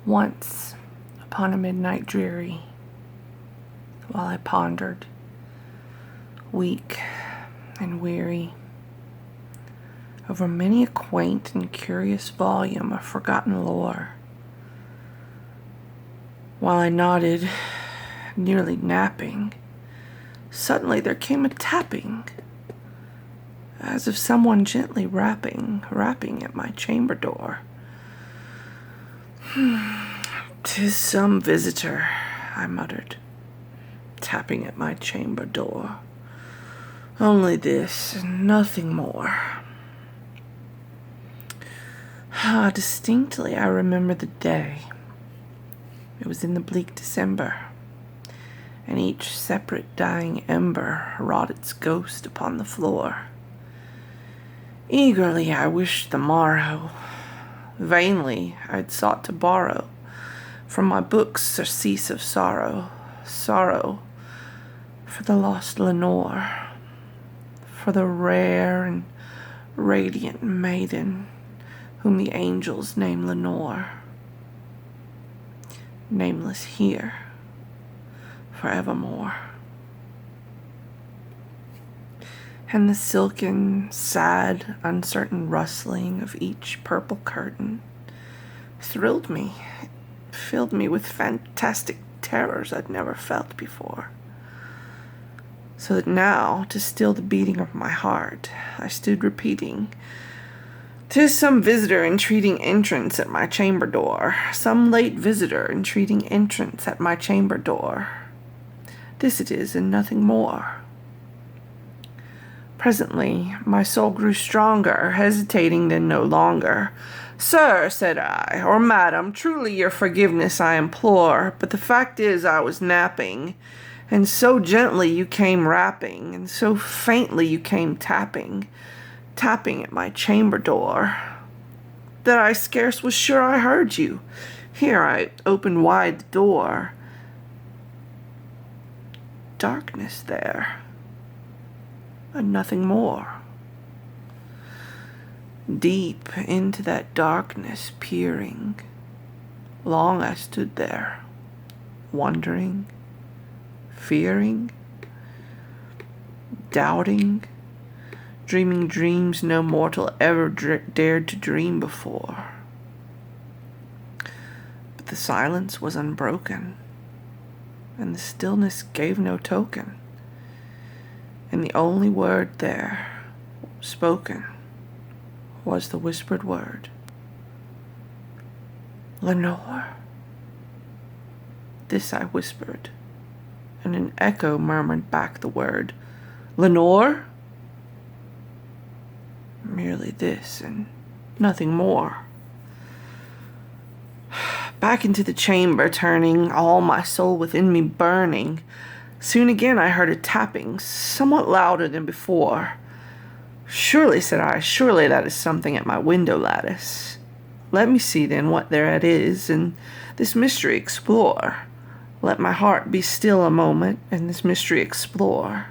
Once, upon a midnight dreary, while I pondered, weak and weary, over many a quaint and curious volume of forgotten lore, while I nodded, nearly napping, suddenly there came a tapping, as of someone gently rapping at my chamber door. "'Tis some visitor," I muttered, tapping at my chamber door. "Only this, and nothing more." Distinctly I remember the day. It was in the bleak December, and each separate dying ember wrought its ghost upon the floor. Eagerly I wished the morrow. Vainly I'd sought to borrow from my books surcease of sorrow for the lost Lenore, for the rare and radiant maiden whom the angels name Lenore, nameless here forevermore. And the silken, sad, uncertain rustling of each purple curtain thrilled me, filled me with fantastic terrors I'd never felt before. So that now, to still the beating of my heart, I stood repeating, "'Tis some visitor entreating entrance at my chamber door, some late visitor entreating entrance at my chamber door. This it is, and nothing more." Presently, my soul grew stronger, hesitating then no longer. "Sir," said I, "or madam, truly your forgiveness I implore, but the fact is I was napping, and so gently you came rapping, and so faintly you came tapping at my chamber door, that I scarce was sure I heard you. Here I opened wide the door. Darkness there, and nothing more. Deep into that darkness peering, long I stood there, wondering, fearing, doubting, dreaming dreams no mortal ever dared to dream before. But the silence was unbroken, and the stillness gave no token, and the only word there spoken was the whispered word, "Lenore." This I whispered, and an echo murmured back the word, "Lenore?" Merely this, and nothing more. Back into the chamber turning, all my soul within me burning, soon again I heard a tapping, somewhat louder than before. "Surely," said I, "surely that is something at my window lattice. Let me see then what thereat is, and this mystery explore. Let my heart be still a moment, and this mystery explore.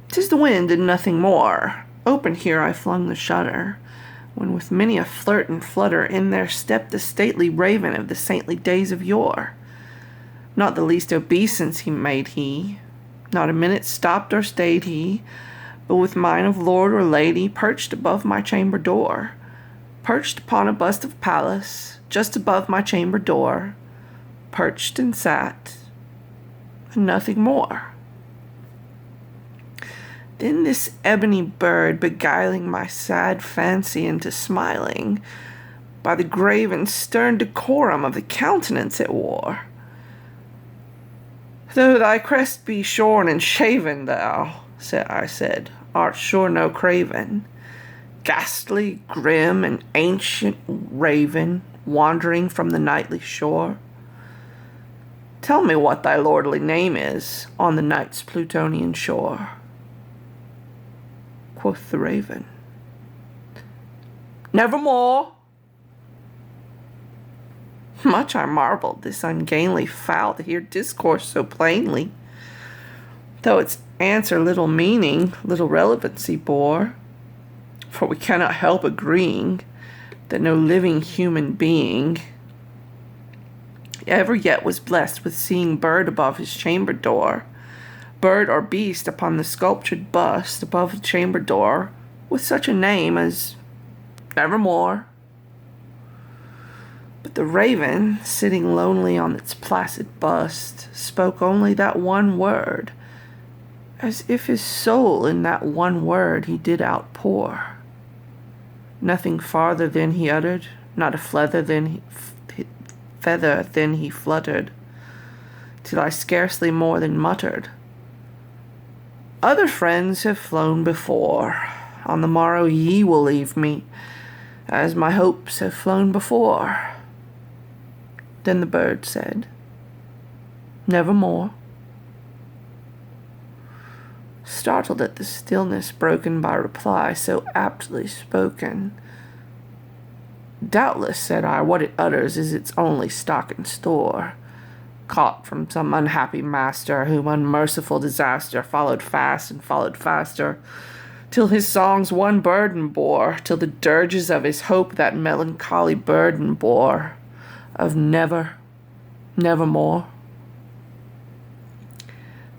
'Tis the wind and nothing more." Open here I flung the shutter, when with many a flirt and flutter in there stepped the stately raven of the saintly days of yore. Not the least obeisance he made he, not a minute stopped or stayed he, but with mine of lord or lady perched above my chamber door, perched upon a bust of Pallas, just above my chamber door, perched and sat, and nothing more. Then this ebony bird, beguiling my sad fancy into smiling, by the grave and stern decorum of the countenance it wore. "Though thy crest be shorn and shaven, thou," I said, "art sure no craven, ghastly, grim, and ancient raven, wandering from the nightly shore. Tell me what thy lordly name is on the night's Plutonian shore." Quoth the raven, "Nevermore." Much I marveled this ungainly fowl to hear discourse so plainly, though its answer little meaning, little relevancy bore, for we cannot help agreeing that no living human being ever yet was blessed with seeing bird above his chamber door, bird or beast upon the sculptured bust above the chamber door, with such a name as Nevermore. But the raven, sitting lonely on its placid bust, spoke only that one word, as if his soul in that one word he did outpour. Nothing farther than he uttered, not a feather than he fluttered, till I scarcely more than muttered, Other friends have flown before. On the morrow ye will leave me, as my hopes have flown before. Then the bird said, Nevermore. Startled at the stillness broken by reply so aptly spoken, Doubtless, said I, what it utters is its only stock and store, caught from some unhappy master, whom unmerciful disaster followed fast and followed faster, till his songs one burden bore, till the dirges of his hope that melancholy burden bore, of nevermore.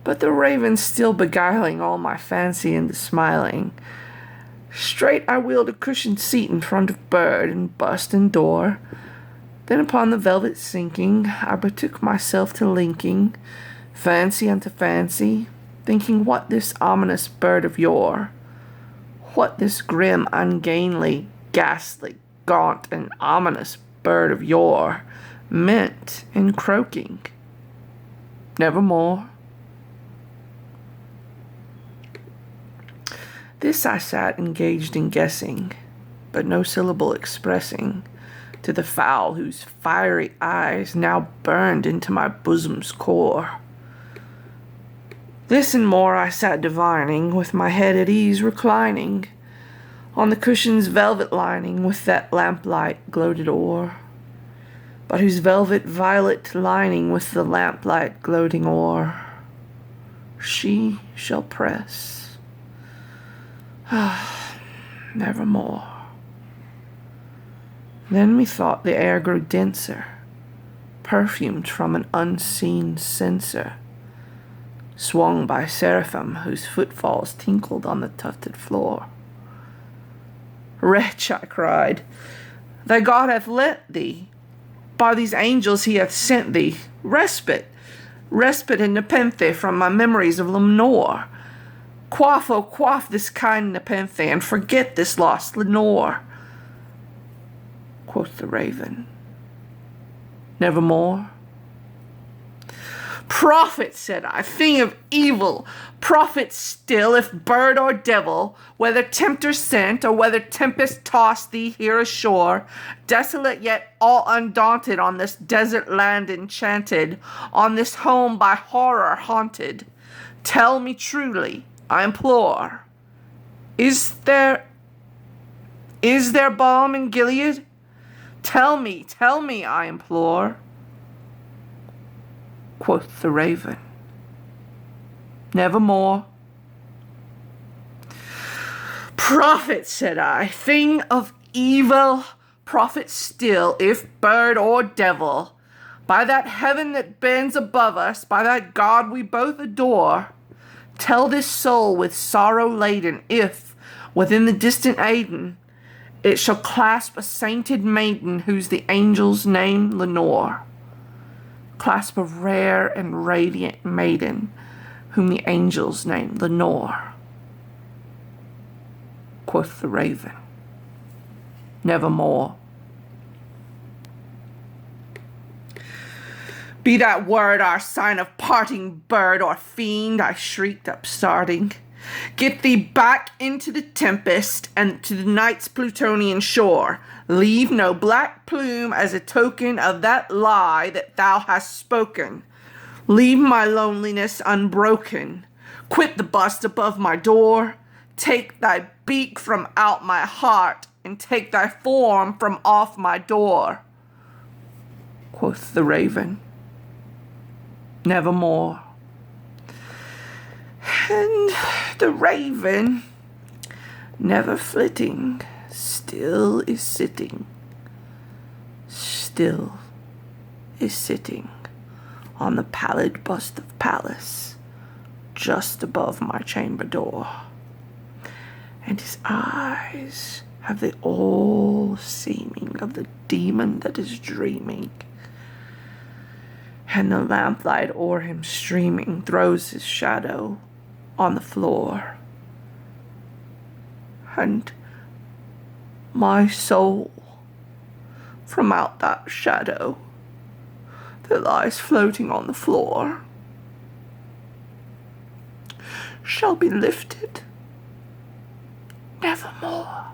But the raven still beguiling all my fancy into smiling, straight I wheeled a cushioned seat in front of bird and bust and door. Then upon the velvet sinking, I betook myself to linking fancy unto fancy, thinking what this ominous bird of yore, what this grim, ungainly, ghastly, gaunt, and ominous bird of yore meant in croaking, Nevermore. This I sat engaged in guessing, but no syllable expressing, to the fowl whose fiery eyes now burned into my bosom's core. This and more I sat divining, with my head at ease reclining, on the cushion's velvet lining with that lamplight gloated o'er, but whose velvet violet lining with the lamplight gloating o'er, she shall press. Nevermore. Then methought the air grew denser, perfumed from an unseen censer, swung by seraphim whose footfalls tinkled on the tufted floor. Wretch, I cried, thy God hath lent thee, by these angels he hath sent thee, respite in Nepenthe from my memories of Lenore. Quaff, oh quaff this kind Nepenthe, and forget this lost Lenore. Quoth the raven, Nevermore. Prophet, said I, thing of evil, prophet still, if bird or devil, whether tempter sent, or whether tempest tossed thee here ashore, desolate yet all undaunted on this desert land enchanted, on this home by horror haunted, tell me truly, I implore, is there balm in Gilead? Tell me, I implore. Quoth the raven, Nevermore. Prophet, said I, thing of evil, prophet still, if bird or devil, by that heaven that bends above us, by that God we both adore, tell this soul with sorrow laden, if, within the distant Aidenn, it shall clasp a sainted maiden whose the angels name Lenore. Clasp a rare and radiant maiden whom the angels name Lenore. Quoth the raven, Nevermore. Be that word our sign of parting, bird or fiend, I shrieked, upstarting. Get thee back into the tempest and to the night's Plutonian shore. Leave no black plume as a token of that lie that thou hast spoken. Leave my loneliness unbroken. Quit the bust above my door. Take thy beak from out my heart, and take thy form from off my door. Quoth the raven, Nevermore. And the raven, never flitting, still is sitting, still is sitting on the pallid bust of Pallas, just above my chamber door, and his eyes have the all-seeming of the demon that is dreaming, and the lamplight o'er him streaming throws his shadow on the floor, and my soul, from out that shadow that lies floating on the floor, shall be lifted nevermore.